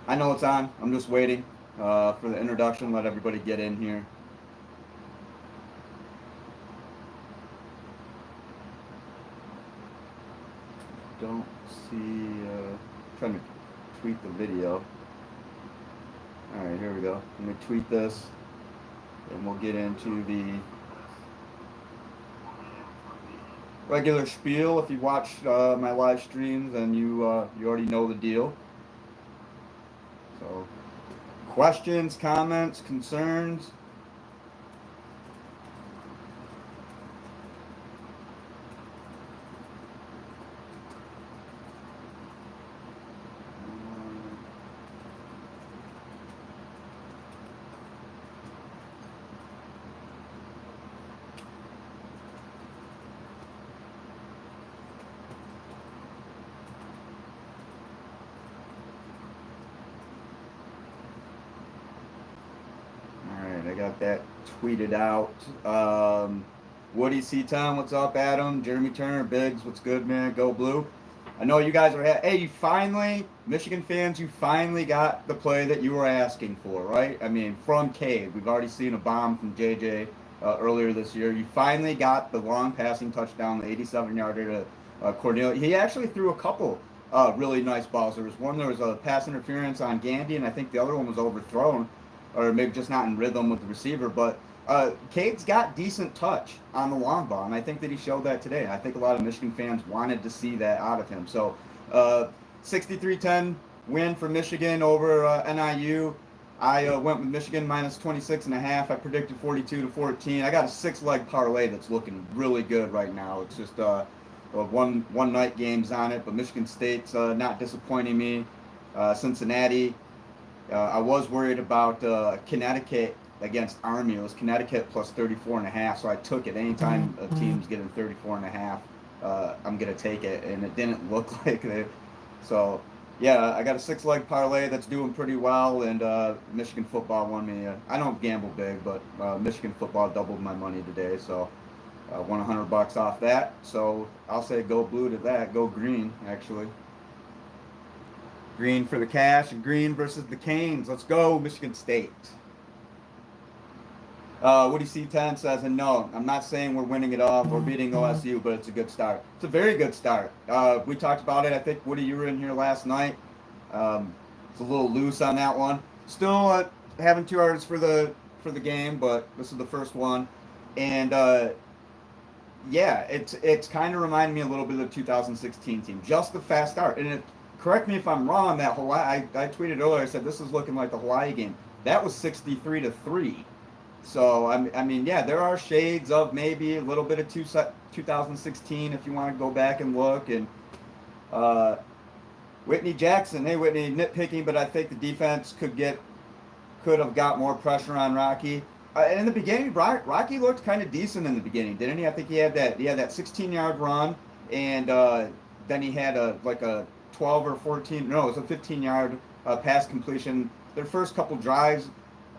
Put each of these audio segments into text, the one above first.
I know it's on. I'm just waiting for the introduction. Let everybody get in here. Don't see. Trying to tweet the video. All right, here we go. Let me tweet this, and we'll get into the regular spiel. If you watch my live streams, then you already know the deal. So, questions, comments, concerns. I got that tweeted out. Woody C-Town, what's up, Adam? Jeremy Turner, Biggs, what's good, man? Go Blue. I know you guys are, hey, you finally, Michigan fans, you finally got the play that you were asking for, right? I mean, from Cade. We've already seen a bomb from JJ earlier this year. You finally got the long passing touchdown, the 87-yarder to Cornelius. He actually threw a couple really nice balls. There was a pass interference on Gandy, and I think the other one was overthrown, or maybe just not in rhythm with the receiver. But Cade's got decent touch on the long ball, and I think that he showed that today. I think a lot of Michigan fans wanted to see that out of him. So 63-10 win for Michigan over NIU. I went with Michigan minus 26.5. I predicted 42-14. I got a 6-leg parlay that's looking really good right now. It's just one night games on it, but Michigan State's not disappointing me. Cincinnati. I was worried about Connecticut against Army. It was Connecticut plus 34.5, so I took it. Anytime a team's getting 34.5, I'm going to take it, and it didn't look like it. So, yeah, I got a 6-leg parlay that's doing pretty well, and Michigan football won me. I don't gamble big, but Michigan football doubled my money today, so won $100 off that. So I'll say go blue to that. Go green, actually. Green for the cash, and green versus the Canes. Let's go, Michigan State. Woody C10 says, and no, I'm not saying we're winning it all or beating OSU, but it's a good start. It's a very good start. We talked about it. I think, Woody, you were in here last night. It's a little loose on that one. Still having 2 hours for the game, but this is the first one. And, yeah, it's kind of reminding me a little bit of the 2016 team. Just the fast start. And correct me if I'm wrong, that Hawaii, I tweeted earlier, I said this is looking like the Hawaii game. That was 63-3. So, I mean, yeah, there are shades of maybe a little bit of 2016 if you want to go back and look. And Whitney Jackson, hey, Whitney, nitpicking, but I think the defense could have got more pressure on Rocky. In the beginning, Rocky looked kind of decent in the beginning, didn't he? I think he had that 16-yard run, and then he had a 12 or 14, no, it was a 15-yard pass completion. Their first couple drives,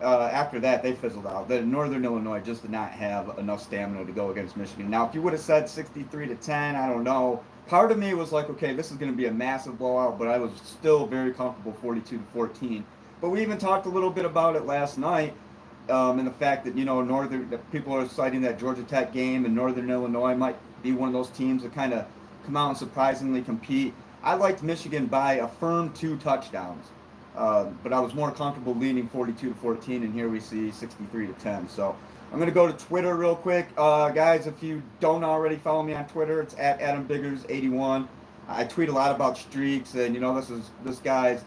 after that, they fizzled out. The Northern Illinois just did not have enough stamina to go against Michigan. Now, if you would have said 63-10, I don't know. Part of me was like, okay, this is going to be a massive blowout, but I was still very comfortable 42-14. But we even talked a little bit about it last night, and the fact that people are citing that Georgia Tech game, and Northern Illinois might be one of those teams that kind of come out and surprisingly compete. I liked Michigan by a firm 2 touchdowns. But I was more comfortable leaning 42-14, and here we see 63-10. So I'm going to go to Twitter real quick. Guys, if you don't already follow me on Twitter, it's at AdamBiggers81. I tweet a lot about streaks, and, this is this guy's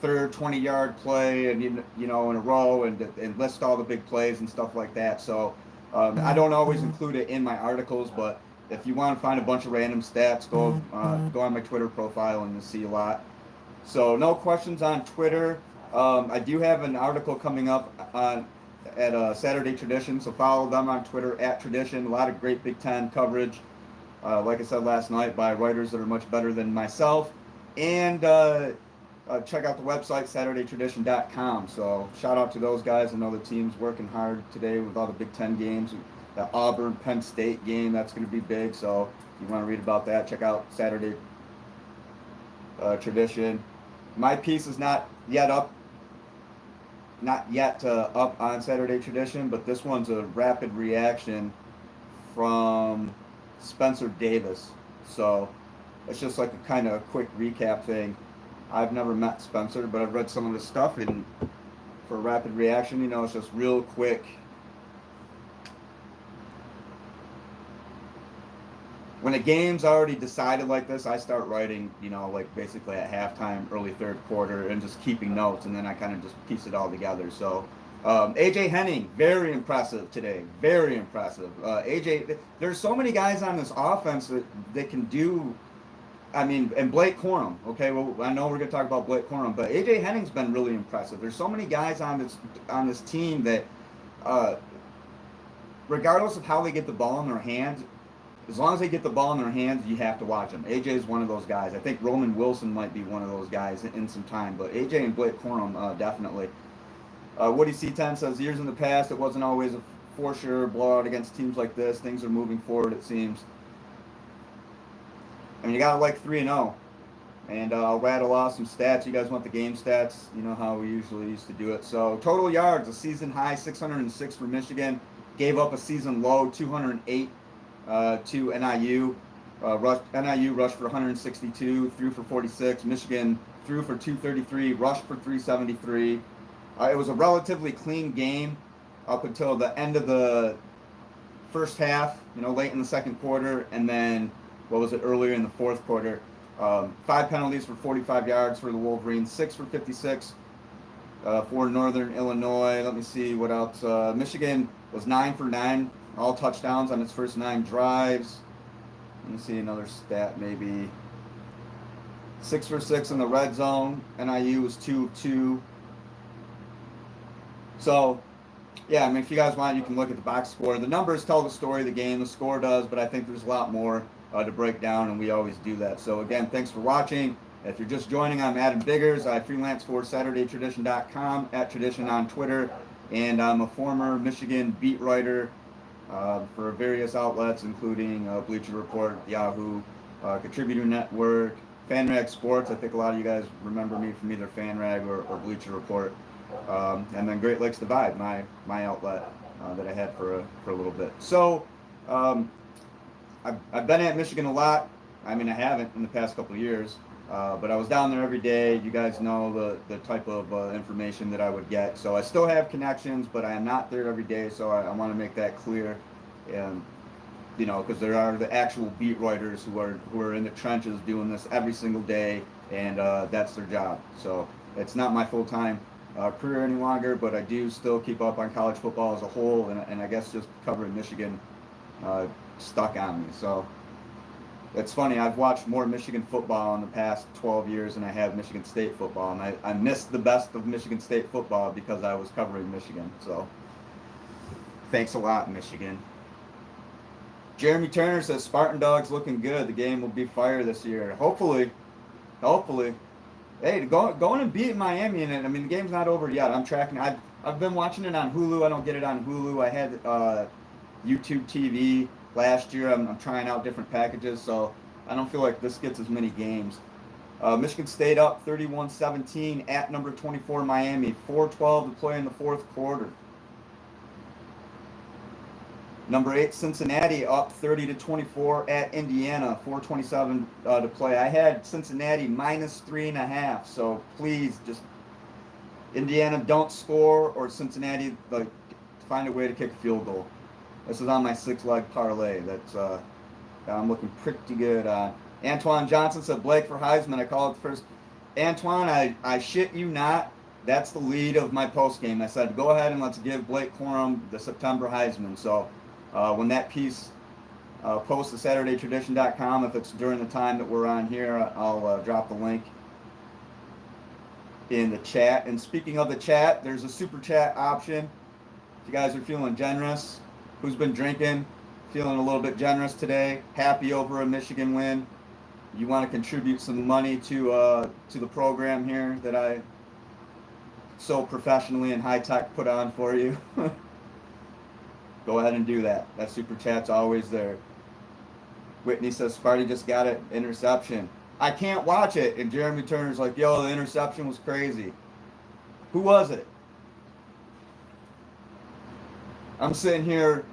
third 20-yard play, and, in a row, and list all the big plays and stuff like that. So I don't always include it in my articles, but if you want to find a bunch of random stats, go on my Twitter profile, and you'll see a lot. So no questions on Twitter. I do have an article coming up at Saturday Tradition, so follow them on Twitter at Tradition. A lot of great Big Ten coverage, like I said last night, by writers that are much better than myself. And check out the website, SaturdayTradition.com. So shout out to those guys. I know the team's working hard today with all the Big Ten games. The Auburn-Penn State game, that's going to be big. So if you want to read about that, check out Saturday Tradition. My piece is not yet up, not yet up on Saturday Tradition, but this one's a rapid reaction from Spencer Davis. So it's just like a kind of quick recap thing. I've never met Spencer, but I've read some of his stuff, and for a rapid reaction, it's just real quick. When a game's already decided like this, I start writing, like basically at halftime, early third quarter, and just keeping notes, and then I kind of just piece it all together. So, AJ Henning, very impressive today. Very impressive. AJ, there's so many guys on this offense that they can do. I mean, and Blake Corum. Okay, well, I know we're gonna talk about Blake Corum, but AJ Henning's been really impressive. There's so many guys on this team that, regardless of how they get the ball in their hands, as long as they get the ball in their hands, you have to watch them. AJ is one of those guys. I think Roman Wilson might be one of those guys in some time, but AJ and Blake Corum definitely. Woody C10 says, years in the past, it wasn't always a for sure blowout against teams like this. Things are moving forward, it seems. I mean, you got to like 3-0. And I'll rattle off some stats. You guys want the game stats? You know how we usually used to do it. So total yards, a season high 606 for Michigan. Gave up a season low 208 to NIU. NIU rushed for 162, threw for 46. Michigan threw for 233, rushed for 373. It was a relatively clean game up until the end of the first half, late in the second quarter, and then, earlier in the fourth quarter. 5 penalties for 45 yards for the Wolverines, 6 for 56 for Northern Illinois. Let me see what else. Michigan was 9 for 9, all touchdowns on its first 9 drives. Let me see another stat, maybe 6 for 6 in the red zone. NIU was 2 of 2. So, yeah, I mean, if you guys want, you can look at the box score. The numbers tell the story of the game. The score does, but I think there's a lot more to break down, and we always do that. So, again, thanks for watching. If you're just joining, I'm Adam Biggers. I freelance for SaturdayTradition.com, at Tradition on Twitter, and I'm a former Michigan beat writer for various outlets, including Bleacher Report, Yahoo, Contributor Network, FanRag Sports. I think a lot of you guys remember me from either FanRag or Bleacher Report. And then Great Lakes Divide, my outlet that I had for a little bit. So I've been at Michigan a lot. I mean, I haven't in the past couple of years, but I was down there every day. You guys know the type of information that I would get. So I still have connections, but I am not there every day. So I want to make that clear, and because there are the actual beat writers who are in the trenches doing this every single day, and that's their job. So it's not my full-time career any longer, but I do still keep up on college football as a whole, and I guess just covering Michigan stuck on me. So it's funny, I've watched more Michigan football in the past 12 years than I have Michigan State football, and I missed the best of Michigan State football because I was covering Michigan. So thanks a lot, Michigan. Jeremy Turner says, Spartan Dogs looking good. The game will be fire this year. Hopefully. Hey, going and beating Miami in it. I mean, the game's not over yet. I'm tracking. I've been watching it on Hulu. I don't get it on Hulu. I had YouTube TV last year. I'm trying out different packages, so I don't feel like this gets as many games. Michigan State up 31-17 at number 24 Miami. 4:12 to play in the fourth quarter. Number 8 Cincinnati up 30-24 at Indiana. 4:27 to play. I had Cincinnati -3.5. So please, just Indiana don't score, or Cincinnati find a way to kick a field goal. This is on my 6-leg parlay. That's I'm looking pretty good on. Antoine Johnson said Blake for Heisman. I call it first. Antoine, I shit you not. That's the lead of my post game. I said go ahead and let's give Blake Corum the September Heisman. So. When that piece posts to SaturdayTradition.com, if it's during the time that we're on here, I'll drop the link in the chat. And speaking of the chat, there's a super chat option. If you guys are feeling generous, who's been drinking, feeling a little bit generous today, happy over a Michigan win, you want to contribute some money to the program here that I so professionally and high tech put on for you. Go ahead and do that. That super chat's always there. Whitney says Sparty just got an interception. I can't watch it. And Jeremy Turner's like, yo, the interception was crazy. Who was it? I'm sitting here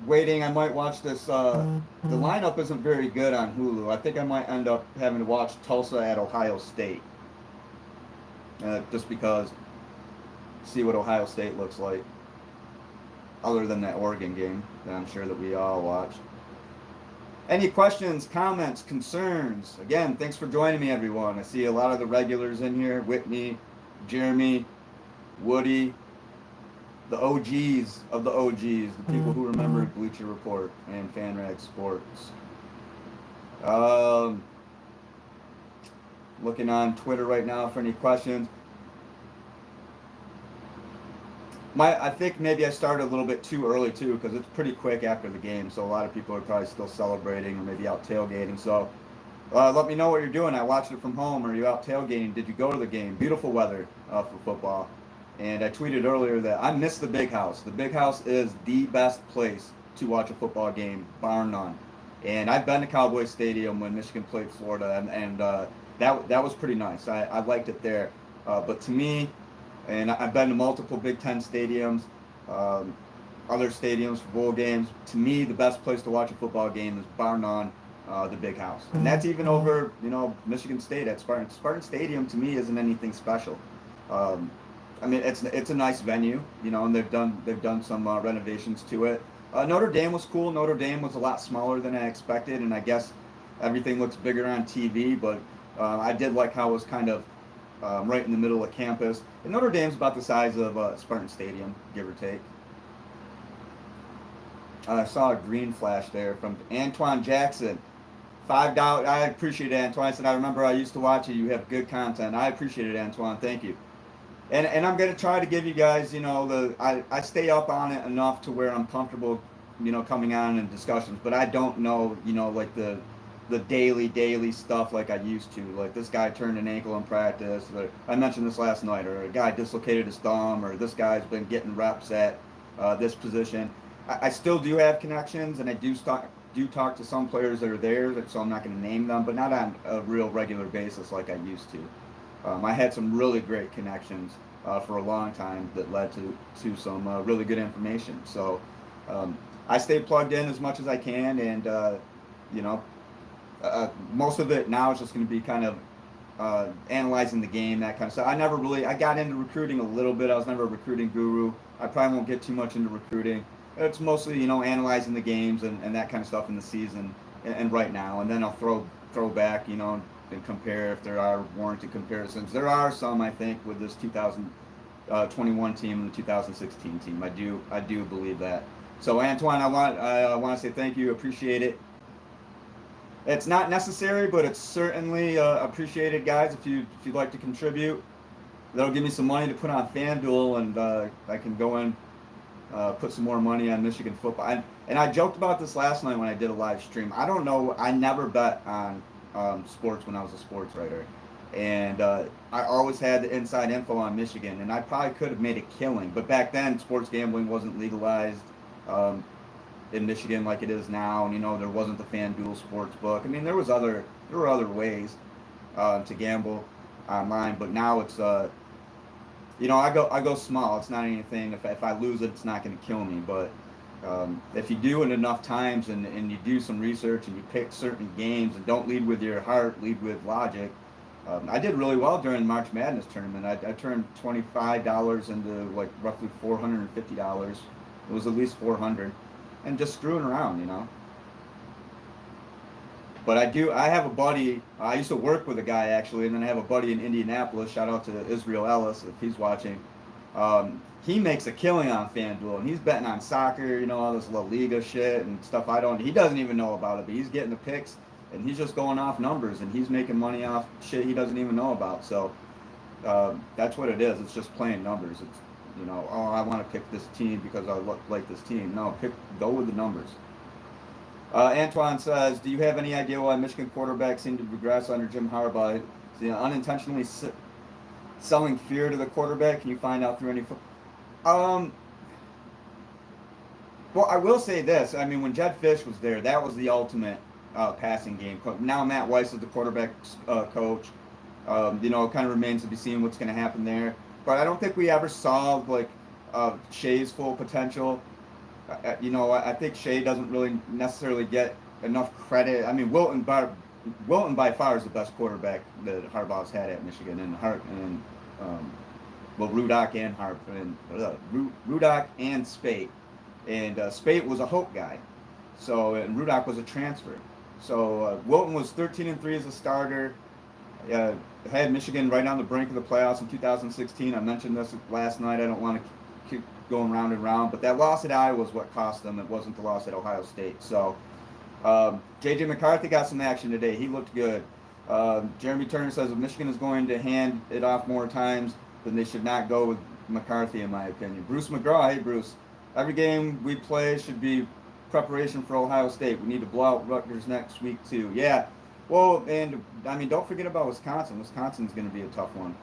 waiting. I might watch this. The lineup isn't very good on Hulu. I think I might end up having to watch Tulsa at Ohio State. Just because, see what Ohio State looks like. Other than that Oregon game that I'm sure that we all watched. Any questions, comments, concerns? Again, thanks for joining me, everyone. I see a lot of the regulars in here. Whitney, Jeremy, Woody, the OGs of the OGs, the people who remember Bleacher Report and FanRag Sports. Looking on Twitter right now for any questions. I think maybe I started a little bit too early too, because it's pretty quick after the game, so a lot of people are probably still celebrating or maybe out tailgating. So let me know what you're doing. I watched it from home. Are you out tailgating? Did you go to the game? Beautiful weather for football. And I tweeted earlier that I miss the Big House. The Big House is the best place to watch a football game, bar none. And I've been to Cowboy Stadium when Michigan played Florida, and that was pretty nice. I liked it there. But to me, and I've been to multiple Big Ten stadiums, other stadiums for bowl games. To me, the best place to watch a football game is bar none the Big House, and that's even over Michigan State at Spartan. Spartan Stadium to me isn't anything special. I mean, it's a nice venue, and they've done some renovations to it. Notre Dame was cool. Notre Dame was a lot smaller than I expected, and I guess everything looks bigger on TV. But I did like how it was kind of right in the middle of campus. And Notre Dame's about the size of Spartan Stadium, give or take. I saw a green flash there from Antoine Jackson. $5. I appreciate it, Antoine. I said, I remember I used to watch it. You have good content. I appreciate it, Antoine. Thank you. And I'm going to try to give you guys, I stay up on it enough to where I'm comfortable, coming on in discussions. But I don't know, like the daily stuff like I used to. Like this guy turned an ankle in practice. Or I mentioned this last night. Or a guy dislocated his thumb. Or this guy's been getting reps at this position. I still do have connections, and I do talk to some players that are there. So I'm not going to name them, but not on a real regular basis like I used to. I had some really great connections for a long time that led to some really good information. So I stay plugged in as much as I can, and most of it now is just going to be kind of analyzing the game, that kind of stuff. I got into recruiting a little bit. I was never a recruiting guru. I probably won't get too much into recruiting. It's mostly analyzing the games and that kind of stuff in the season and right now, and then I'll throw back and compare if there are warranted comparisons. There are some, I think, with this 2021 team and the 2016 team. I do believe that. So Antoine, I want to say thank you, appreciate it. It's not necessary, but it's certainly appreciated, guys. If you'd like to contribute, that'll give me some money to put on FanDuel, and I can go in, put some more money on Michigan football. And I joked about this last night when I did a live stream. I don't know. I never bet on sports when I was a sports writer, and I always had the inside info on Michigan, and I probably could have made a killing. But back then, sports gambling wasn't legalized in Michigan like it is now, and there wasn't the FanDuel sports book. I mean, there were other ways to gamble online, but now it's I go small. It's not anything. If I lose it, it's not going to kill me. But if you do it enough times and you do some research and you pick certain games and don't lead with your heart, lead with logic. I did really well during the March Madness tournament. I turned $25 into like roughly $450. It was at least $400, and just screwing around, But I have a buddy. I used to work with a guy actually, and then I have a buddy in Indianapolis. Shout out to Israel Ellis if he's watching. He makes a killing on FanDuel, and he's betting on soccer, all this La Liga shit and stuff he doesn't even know about it, but he's getting the picks, and he's just going off numbers, and he's making money off shit he doesn't even know about. So that's what it is. It's just playing numbers. It's, I want to pick this team because I like this team. No, go with the numbers. Antoine says, do you have any idea why Michigan quarterbacks seem to regress under Jim Harbaugh? Is unintentionally selling fear to the quarterback? Can you find out through any well, I will say this. I mean, when Jed Fish was there, that was the ultimate passing game. Now Matt Weiss is the quarterback coach. It kind of remains to be seen what's going to happen there. but I don't think we ever saw like Shea's full potential. I think Shea doesn't really necessarily get enough credit. I mean, Wilton by far is the best quarterback that Harbaugh's had at Michigan, Rudock and Rudock and Spate, and Spate was a Hope guy, and Rudock was a transfer. So Wilton was 13-3 as a starter. Had Michigan right on the brink of the playoffs in 2016. I mentioned this last night. I don't want to keep going round and round, but that loss at Iowa was what cost them. It wasn't the loss at Ohio State. So J.J. McCarthy got some action today. He looked good. Jeremy Turner says if Michigan is going to hand it off more times, then they should not go with McCarthy, in my opinion. Bruce McGraw, hey Bruce, every game we play should be preparation for Ohio State. We need to blow out Rutgers next week too. Yeah. Well, and I mean, don't forget about Wisconsin. Wisconsin's going to be a tough one.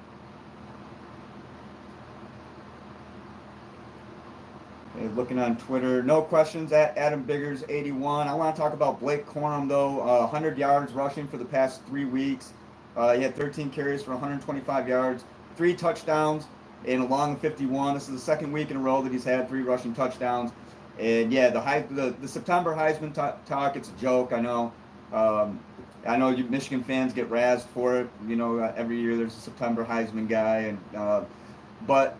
Okay, looking on Twitter, no questions at Adam Biggers 81. I want to talk about Blake Corum though. 100 yards rushing for the past 3 weeks. He had 13 carries for 125 yards, 3 touchdowns, and a long 51. This is the second week in a row that he's had 3 rushing touchdowns. And yeah, the September Heisman talk, it's a joke. I know. I know you Michigan fans get razzed for it. Every year there's a September Heisman guy, but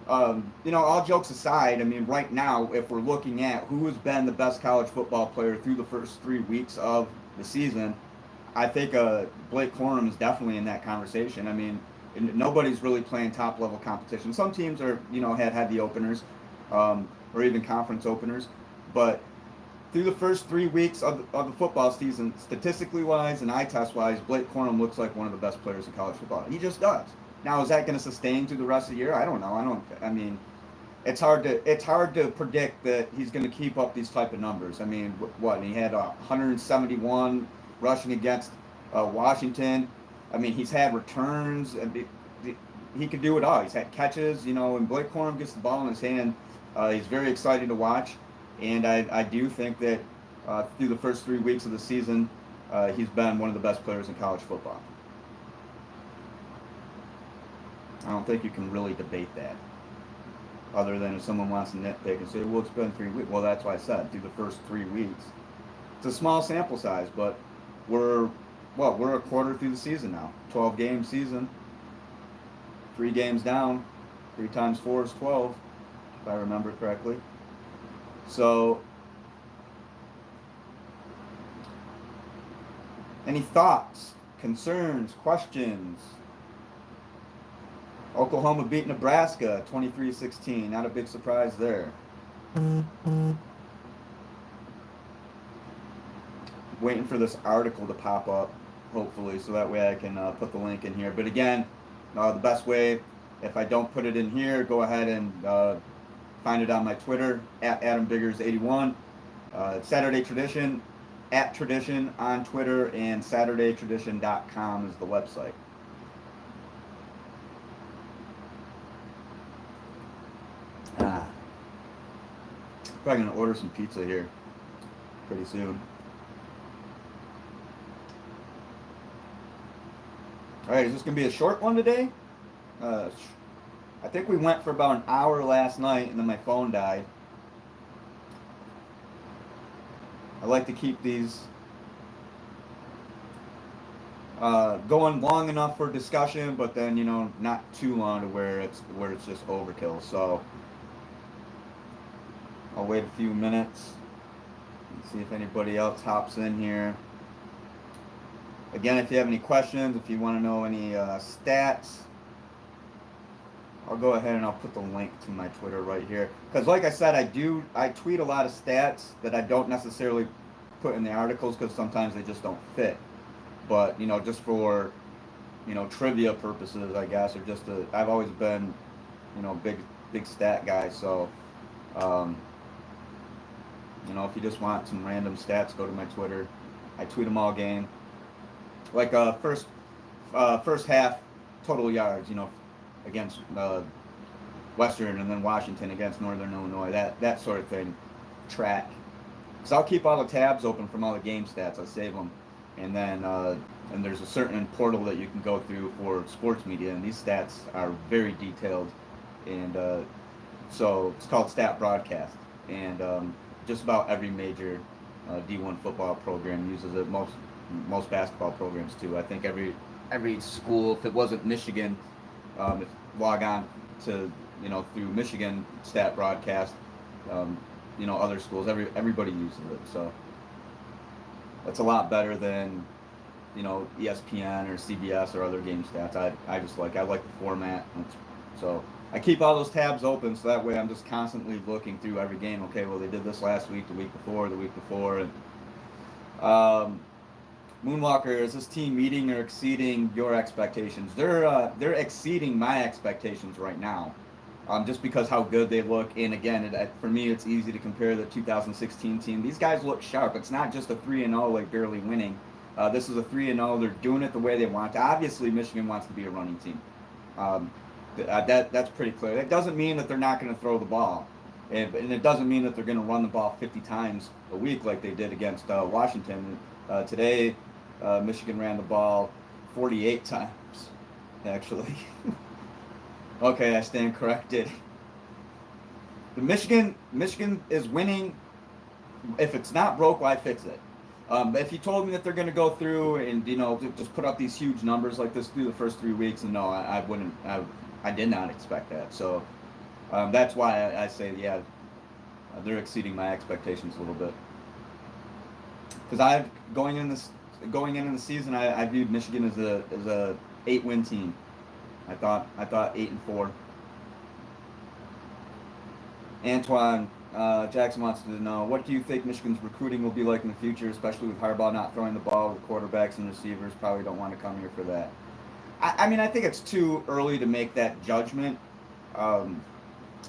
all jokes aside, I mean, right now, if we're looking at who has been the best college football player through the first 3 weeks of the season, I think Blake Corum is definitely in that conversation. I mean, nobody's really playing top level competition. Some teams are, had heavy openers, or even conference openers, but through the first 3 weeks of the football season, statistically wise and eye test wise, Blake Corum looks like one of the best players in college football. He just does. Now, is that going to sustain through the rest of the year? I don't know. I mean, it's hard to predict that he's going to keep up these type of numbers. I mean, he had 171 rushing against Washington. I mean, he's had returns. He could do it all. He's had catches. When Blake Corum gets the ball in his hand, he's very exciting to watch. And I do think that through the first 3 weeks of the season, he's been one of the best players in college football. I don't think you can really debate that, other than if someone wants to nitpick and say, well, it's been 3 weeks. Well, that's why I said through the first 3 weeks. It's a small sample size, but we're a quarter through the season now. 12-game season. 3 games down. 3 times 4 is 12, if I remember correctly. So, any thoughts, concerns, questions? Oklahoma beat Nebraska 23-16. Not a big surprise there. Waiting for this article to pop up, hopefully, so that way I can put the link in here. But again, the best way, if I don't put it in here, go ahead and find it on my Twitter, at AdamBiggers81. Saturday Tradition, at Tradition on Twitter, and SaturdayTradition.com is the website. Probably going to order some pizza here pretty soon. Alright, is this going to be a short one today? I think we went for about an hour last night and then my phone died. I like to keep these going long enough for discussion, but then, not too long to where it's just overkill. So I'll wait a few minutes and see if anybody else hops in here. Again, if you have any questions, if you want to know any stats, I'll go ahead and I'll put the link to my Twitter right here. Because like I said, I tweet a lot of stats that I don't necessarily put in the articles because sometimes they just don't fit. But, just for, trivia purposes, I guess, or just I've always been, big stat guy. So, if you just want some random stats, go to my Twitter. I tweet them all game. Like first half total yards, against Western, and then Washington against Northern Illinois, that sort of thing. Track. Because I'll keep all the tabs open from all the game stats. I save them. And then and there's a certain portal that you can go through for sports media, and these stats are very detailed, and so it's called Stat Broadcast, and just about every major D1 football program uses it. Most basketball programs too. I think every school, if it wasn't Michigan, if log on to through Michigan Stat Broadcast, other schools, everybody uses it. So that's a lot better than ESPN or CBS or other game stats. I like the format. So I keep all those tabs open, so that way I'm just constantly looking through every game. Okay, well, they did this last week, the week before, and Moonwalker, is this team meeting or exceeding your expectations? They're exceeding my expectations right now, just because how good they look. And again, for me, it's easy to compare the 2016 team. These guys look sharp. It's not just a 3-0 like barely winning. This is a 3-0. They're doing it the way they want. Obviously, Michigan wants to be a running team. That's pretty clear. That doesn't mean that they're not going to throw the ball, and it doesn't mean that they're going to run the ball 50 times a week like they did against Washington. Today, Michigan ran the ball 48 times, actually. Okay, I stand corrected. The Michigan is winning. If it's not broke, why fix it? If you told me that they're going to go through and just put up these huge numbers like this through the first 3 weeks, and no, I wouldn't. I did not expect that. So that's why I say, yeah, they're exceeding my expectations a little bit. Because going into the season, I viewed Michigan as a 8-win team. I thought 8-4. Antoine Jackson wants to know, what do you think Michigan's recruiting will be like in the future, especially with Harbaugh not throwing the ball with quarterbacks and receivers? Probably don't want to come here for that. I mean, I think it's too early to make that judgment. And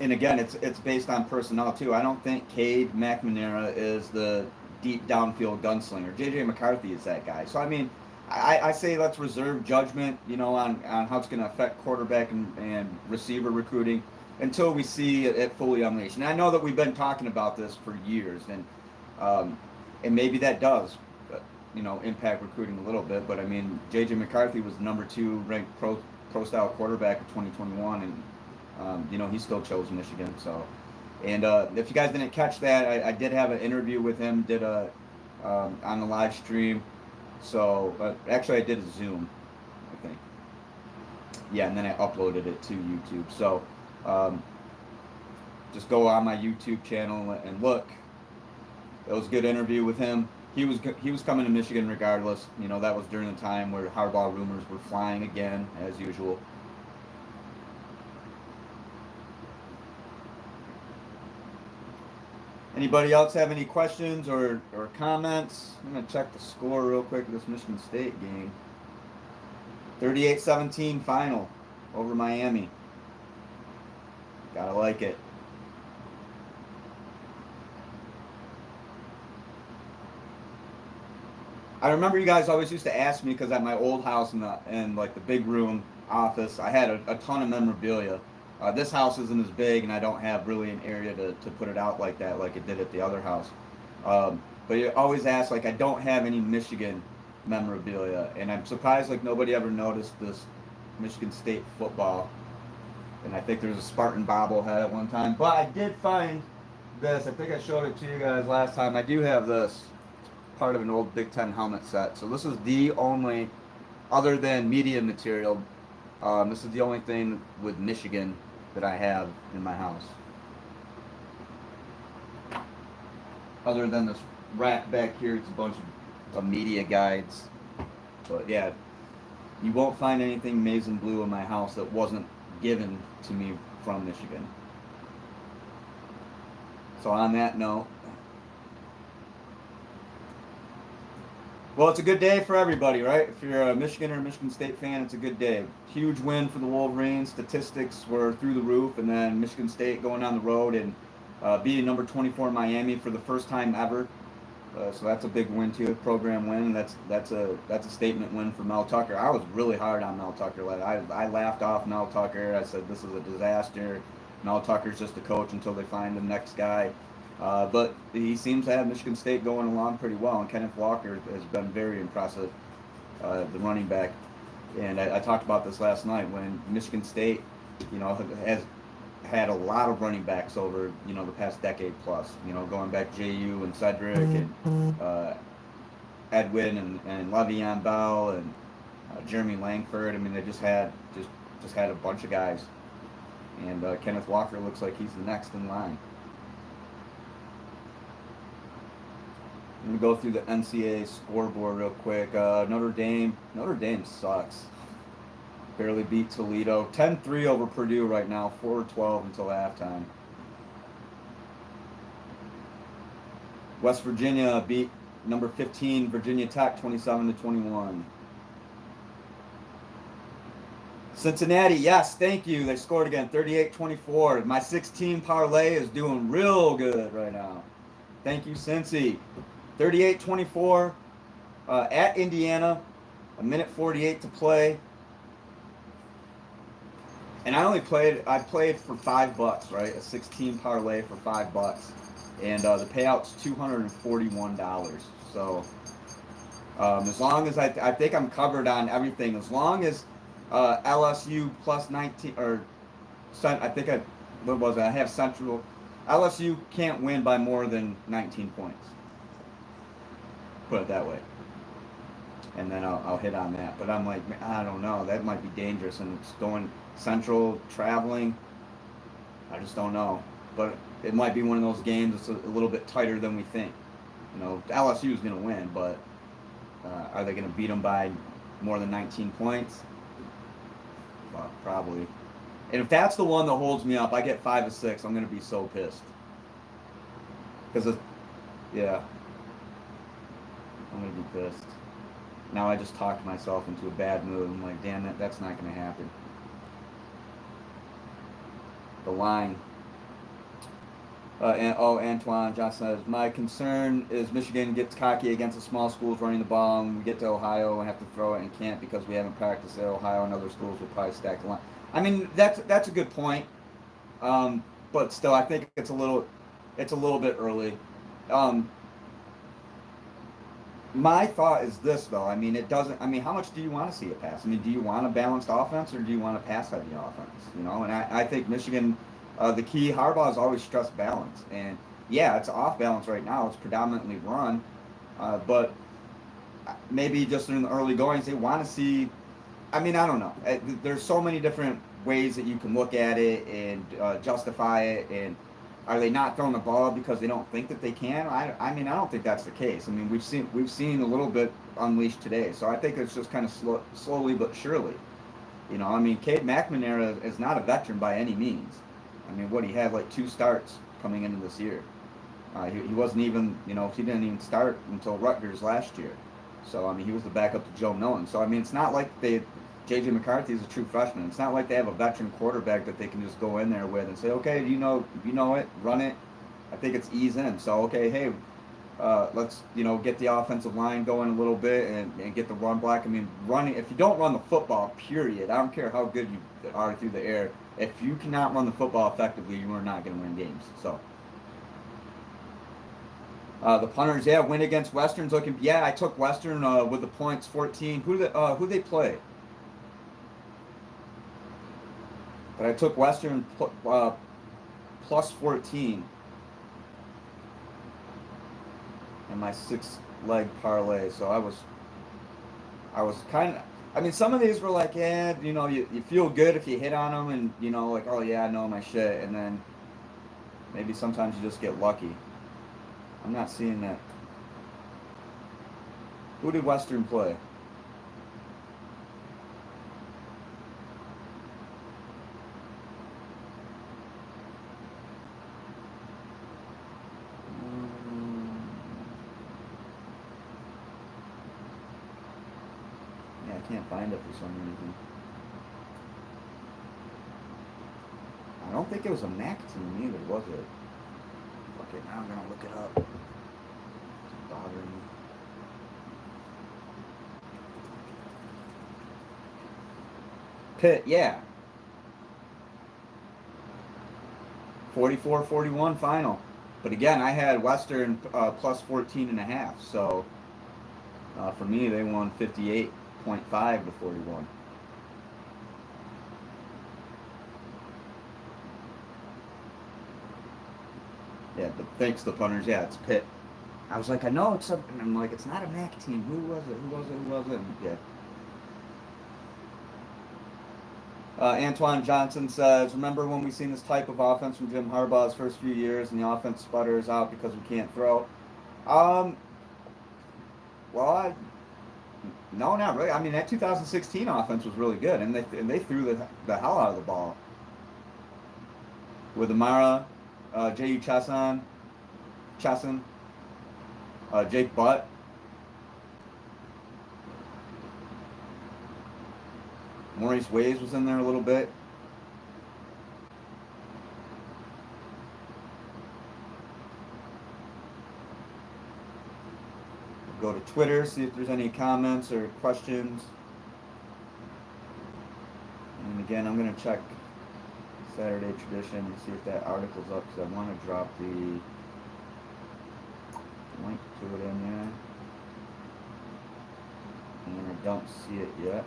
again, it's based on personnel too. I don't think Cade McNamara is the deep downfield gunslinger. JJ McCarthy is that guy. So I mean, I say let's reserve judgment, on how it's going to affect quarterback and receiver recruiting until we see it fully unleashed. And I know that we've been talking about this for years, and maybe that does, impact recruiting a little bit. But I mean, J.J. McCarthy was the number 2 ranked pro-style quarterback in 2021, and he still chose Michigan. So, and if you guys didn't catch that, I did have an interview with him, on the live stream. So, actually, I did a Zoom, I think. Yeah, and then I uploaded it to YouTube. So, just go on my YouTube channel and look. It was a good interview with him. He was coming to Michigan regardless. That was during the time where Harbaugh rumors were flying again, as usual. Anybody else have any questions or comments? I'm going to check the score real quick of this Michigan State game. 38-17 final over Miami. Gotta like it. I remember you guys always used to ask me, because at my old house in the big room office, I had a ton of memorabilia. This house isn't as big, and I don't have really an area to put it out like that, like it did at the other house. But you always ask, I don't have any Michigan memorabilia, and I'm surprised nobody ever noticed this Michigan State football. And I think there's a Spartan bobblehead at one time. But I did find this. I think I showed it to you guys last time. I do have this. It's part of an old Big Ten helmet set. So this is the only, other than media material, this is the only thing with Michigan that I have in my house. Other than this rack back here, it's a bunch of media guides. But yeah, you won't find anything maize and blue in my house that wasn't given to me from Michigan. So on that note, well, it's a good day for everybody, right? If you're a Michigan or a Michigan State fan, it's a good day. Huge win for the Wolverines. Statistics were through the roof, and then Michigan State going on the road and beating number 24 Miami for the first time ever. So that's a big win too, program win. That's a statement win for Mel Tucker. I was really hard on Mel Tucker. I laughed off Mel Tucker. I said this is a disaster. Mel Tucker's just a coach until they find the next guy. But he seems to have Michigan State going along pretty well, and Kenneth Walker has been very impressive. the running back. And I talked about this last night when Michigan State, has had a lot of running backs over, the past decade plus, going back JU and Cedric and Edwin and Le'Veon Bell and Jeremy Langford. I mean, they just had a bunch of guys. And Kenneth Walker looks like he's the next in line. Let me go through the NCAA scoreboard real quick. Notre Dame sucks. Barely beat Toledo. 10-3 over Purdue right now. 4-12 until halftime. West Virginia beat number 15 Virginia Tech 27-21. Cincinnati, yes, thank you. They scored again, 38-24. My 16 parlay is doing real good right now. Thank you, Cincy. 38-24 at Indiana, a minute 48 to play. And I played for $5, right? A 16 parlay for $5. And the payout's $241. So as long as I think I'm covered on everything, as long as LSU plus 19, or I think I have Central. LSU can't win by more than 19 points. Put it that way. And then I'll hit on that. But I'm like, I don't know. That might be dangerous. And it's going Central, traveling. I just don't know. But it might be one of those games that's a little bit tighter than we think. LSU is going to win, but are they going to beat them by more than 19 points? Well, probably. And if that's the one that holds me up, I get 5 of 6. I'm going to be so pissed. Because, yeah. I'm going to be pissed. Now I just talked myself into a bad mood. I'm like, damn it, that's not going to happen. The line. Antoine Johnson says, my concern is Michigan gets cocky against the small schools running the ball, and we get to Ohio and have to throw it and can't because we haven't practiced at Ohio, and other schools will probably stack the line. I mean, that's a good point, but still, I think it's a little bit early. My thought is this, though. I mean, how much do you want to see it pass? I mean, do you want a balanced offense or do you want a pass-heavy offense? And I think Michigan. The key, Harbaugh has always stressed balance. And, yeah, it's off balance right now. It's predominantly run. But maybe just in the early goings, they want to see – I mean, I don't know. There's so many different ways that you can look at it and justify it. And are they not throwing the ball because they don't think that they can? I mean, I don't think that's the case. I mean, we've seen a little bit unleashed today. So I think it's just kind of slowly but surely. I mean, Cade McNamara is not a veteran by any means. I mean, he had like 2 starts coming into this year. He wasn't even, he didn't even start until Rutgers last year. So, I mean, he was the backup to Joe Milton. So, I mean, it's not like J.J. McCarthy is a true freshman. It's not like they have a veteran quarterback that they can just go in there with and say, okay, you know it, run it. I think it's ease in. So, okay, hey, let's, get the offensive line going a little bit and get the run block. I mean, if you don't run the football, period, I don't care how good you are through the air. If you cannot run the football effectively, you are not going to win games. So, the punters, win against Western's looking. Yeah, I took Western with the points 14. Who they play? But I took Western plus 14 in my 6-leg parlay. So I was kind of. I mean, some of these were like, you feel good if you hit on them and, like, oh, yeah, I know my shit. And then maybe sometimes you just get lucky. I'm not seeing that. Who did Western play? I can't find it for some reason. I don't think it was a MAC team either, was it? Okay, now I'm gonna look it up. It's bothering me. Pitt, yeah. 44-41 final. But again, I had Western plus 14.5. So for me, they won 58 0.5 to 41. Yeah, thanks the punters. Yeah, it's Pitt. I was like, I know it's something. I'm like, it's not a MAC team. Who was it? Who was it? Who was it? Yeah. Antoine Johnson says, remember when we seen this type of offense from Jim Harbaugh's first few years and the offense sputters out because we can't throw? Well, no, not really. I mean, that 2016 offense was really good, and they threw the hell out of the ball. With Amara, J.U. Chesson, Jake Butt. Maurice Ways was in there a little bit. Go to Twitter, see if there's any comments or questions. And again, I'm going to check Saturday Tradition and see if that article's up, because I want to drop the link to it in there. And I don't see it yet.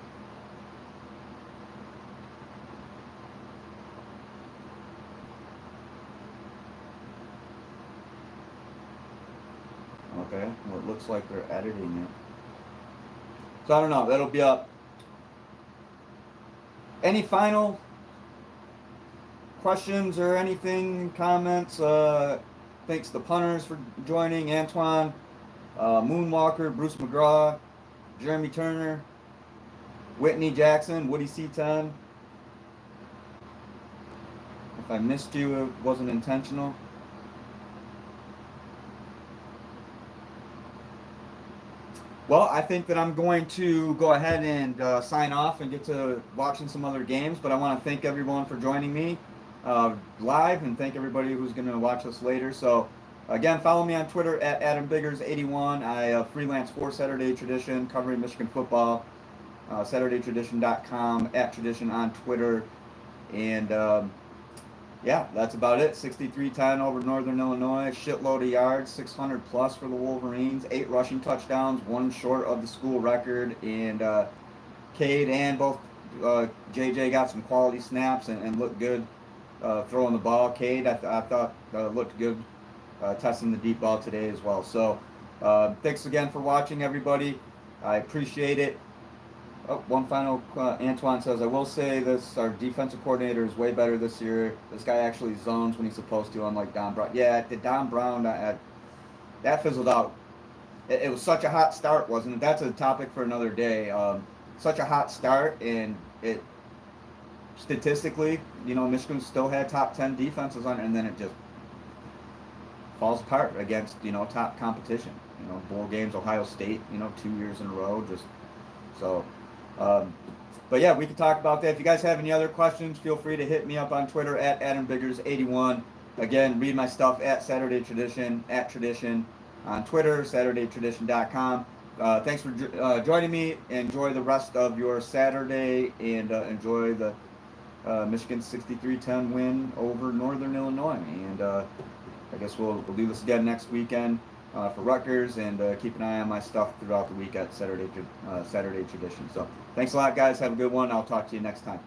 Okay, well, it looks like they're editing it. So I don't know, that'll be up. Any final questions or anything, comments? Thanks to the punters for joining. Antoine, Moonwalker, Bruce McGraw, Jeremy Turner, Whitney Jackson, Woody C10. If I missed you, it wasn't intentional. Well, I think that I'm going to go ahead and sign off and get to watching some other games, but I want to thank everyone for joining me live, and thank everybody who's going to watch us later. So, again, follow me on Twitter at AdamBiggers81. I freelance for Saturday Tradition, covering Michigan football, SaturdayTradition.com, @Tradition on Twitter, and yeah, that's about it. 63-10 over Northern Illinois. Shitload of yards, 600 plus for the Wolverines. 8 rushing touchdowns, 1 short of the school record. And Cade and both JJ got some quality snaps and looked good throwing the ball. Cade, I thought looked good testing the deep ball today as well. So thanks again for watching, everybody. I appreciate it. Oh, one final, Antoine says, I will say this, our defensive coordinator is way better this year. This guy actually zones when he's supposed to, unlike Don Brown. Yeah, the Don Brown, that fizzled out. It was such a hot start, wasn't it? That's a topic for another day. Such a hot start, and it, statistically, Michigan still had top 10 defenses on it, and then it just falls apart against, top competition. Bowl games, Ohio State, 2 years in a row, just so. But yeah, we can talk about that. If you guys have any other questions, feel free to hit me up on Twitter at AdamBiggers81. Again, read my stuff at Saturday Tradition, @Tradition on Twitter, SaturdayTradition.com. Thanks for joining me. Enjoy the rest of your Saturday, and enjoy the Michigan 63-10 win over Northern Illinois. And I guess we'll do this again next weekend for Rutgers, and keep an eye on my stuff throughout the week at Saturday Tradition. So thanks a lot, guys. Have a good one. I'll talk to you next time.